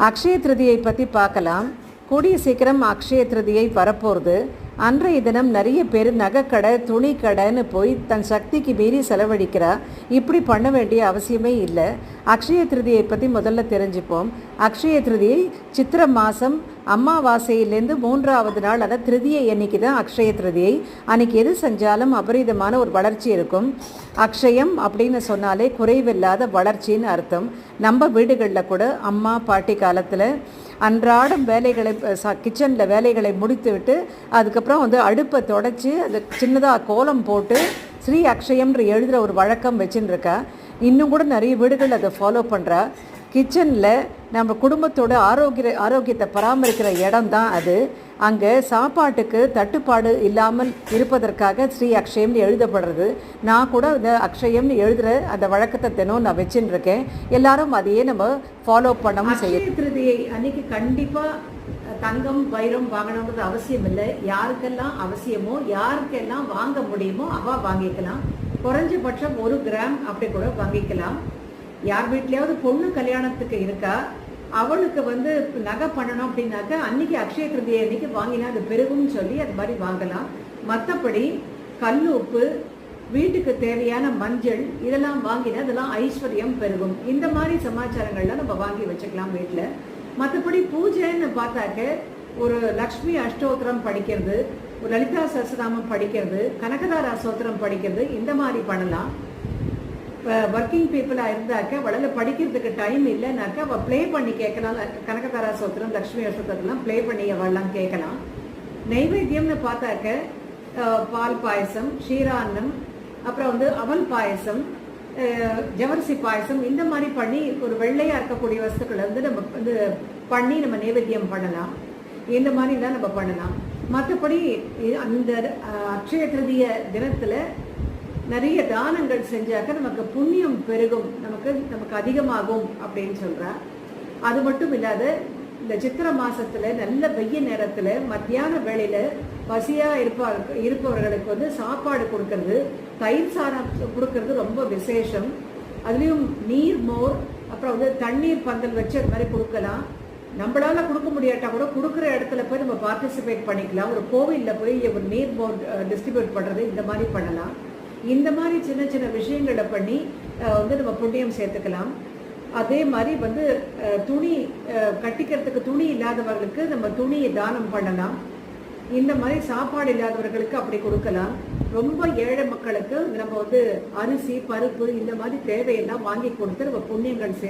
அக்ஷய திருதியை பற்றி பார்க்கலாம். கூடிய சீக்கிரம் அக்ஷய திருதியை வரப்போகிறது. அன்றைய தினம் நிறைய பேர் நகைக்கடை துணிக்கடைன்னு போய் தன் சக்திக்கு மீறி செலவழிக்கிறா. இப்படி பண்ண வேண்டிய அவசியமே இல்லை. அக்ஷய திருதியை பற்றி முதல்ல தெரிஞ்சுப்போம். அக்ஷய திருதியை சித்திரை மாதம் அமாவாசையிலேருந்து 3வது நாள், அதாவது திருதியை அன்னைக்கு தான் அக்ஷய திருதியை. அன்றைக்கி எது செஞ்சாலும் அபரிதமான ஒரு வளர்ச்சி இருக்கும். அக்ஷயம் அப்படின்னு சொன்னாலே குறைவில்லாத வளர்ச்சின்னு அர்த்தம். நம்ம வீடுகளில் கூட அம்மா பாட்டி காலத்தில் அன்றாடம் வேலைகளை கிச்சனில் வேலைகளை முடித்துவிட்டு அதுக்கப்புறம் அடுப்பை தொடச்சி அது சின்னதாக கோலம் போட்டு ஸ்ரீ அக்ஷயம்ன்ற எழுதுகிற ஒரு வழக்கம் வச்சுருக்கா. இன்னும் கூட நிறைய வீடுகள் அதை ஃபாலோ பண்ணுறா. கிச்சனில் நம்ம குடும்பத்தோட ஆரோக்கியத்தை பராமரிக்கிற இடம் தான் அது. அங்கே சாப்பாட்டுக்கு தட்டுப்பாடு இல்லாமல் இருப்பதற்காக ஸ்ரீ அக்ஷயம்னு எழுதப்படுறது. நான் கூட இந்த அக்ஷயம்னு எழுதுகிற அந்த வழக்கத்தை தினம் நான் வச்சுருக்கேன். எல்லாரும் அதையே நம்ம ஃபாலோ பண்ணவும் செய்யும். திருதியை அன்னைக்கு கண்டிப்பாக தங்கம் வைரம் வாங்கணுங்கிறது அவசியம் இல்லை. யாருக்கெல்லாம் அவசியமோ யாருக்கெல்லாம் வாங்க முடியுமோ அவள் வாங்கிக்கலாம். குறைஞ்சபட்சம் 1 கிராம் அப்படி கூட வாங்கிக்கலாம். யார் வீட்லையாவது பொண்ணு கல்யாணத்துக்கு இருக்கா, அவளுக்கு நகை பண்ணணும் அப்படின்னாக்கா அன்னைக்கு அக்ஷய திருதியை அன்னைக்கு வாங்கினா அது பெருகும்னு சொல்லி அது மாதிரி வாங்கலாம். மற்றபடி கல் உப்பு, வீட்டுக்கு தேவையான மஞ்சள் இதெல்லாம் வாங்கினா அதெல்லாம் ஐஸ்வர்யம் பெருகும். இந்த மாதிரி சமாச்சாரங்கள்லாம் நம்ம வாங்கி வச்சுக்கலாம் வீட்டில். மற்றபடி பூஜைன்னு பார்த்தாக்க ஒரு லக்ஷ்மி அஷ்டோத்திரம் படிக்கிறது, ஒரு லலிதா சஹஸ்ரநாமம் படிக்கிறது, கனகதாரா ஸ்தோத்திரம் படிக்கிறது, இந்த மாதிரி பண்ணலாம். ஒர்க்கிங் பீப்புளாக இருந்தாக்க அவளால் படிக்கிறதுக்கு டைம் இல்லைனாக்கா அவள் ப்ளே பண்ணி கேட்கலாம். கனகதாரா ஸ்தோத்திரம், லக்ஷ்மி அஷ்டோத்திரம்லாம் ப்ளே பண்ணி அவள்லாம் கேட்கலாம். நைவேத்தியம்னு பார்த்தாக்க பால் பாயசம், ஷீரான்னம், அப்புறம் அவல் பாயசம், ஜவரிசி பாயசம், இந்த மாதிரி பண்ணி ஒரு வெள்ளையாக இருக்கக்கூடிய வஸ்துக்களை நம்ம பண்ணி நம்ம நைவேத்தியம் பண்ணலாம். இந்த மாதிரி தான் நம்ம பண்ணலாம். மற்றபடி அந்த அக்ஷய திருதிய தினத்தில் நிறைய தானங்கள் செஞ்சாக்க நமக்கு புண்ணியம் பெருகும், நமக்கு அதிகமாகும் அப்படின்னு சொல்கிறா. அது மட்டும் இல்லாத இந்த சித்திரை மாதத்தில் நல்ல வெய்ய நேரத்தில் மத்தியான வேளையில் பசியாக இருப்பவர்களுக்கு சாப்பாடு கொடுக்கறது, தயிர் சாதம் கொடுக்கறது ரொம்ப விசேஷம். அதுலேயும் நீர் மோர், அப்புறம் தண்ணீர் பந்தல் வச்சு அது மாதிரி கொடுக்கலாம். நம்மளால கொடுக்க முடியாட்டா கூட கொடுக்குற இடத்துல போய் நம்ம பார்ட்டிசிபேட் பண்ணிக்கலாம். ஒரு கோவிலில் போய் ஒரு நீர் மோர் டிஸ்ட்ரிபியூட் பண்ணுறது, இந்த மாதிரி பண்ணலாம். இந்த மாதிரி சின்ன சின்ன விஷயங்களை பண்ணி நம்ம புண்ணியம் சேர்த்துக்கலாம். அதே மாதிரி துணி கட்டிக்கிறதுக்கு துணி இல்லாதவர்களுக்கு நம்ம துணியை தானம் பண்ணலாம். இந்த மாதிரி சாப்பாடு இல்லாதவர்களுக்கு அப்படி கொடுக்கலாம். ரொம்ப ஏழை மக்களுக்கு நம்ம அரிசி பருப்பு இந்த மாதிரி தேவையெல்லாம் வாங்கி கொடுத்து நம்ம புண்ணியங்கள் சேர்த்து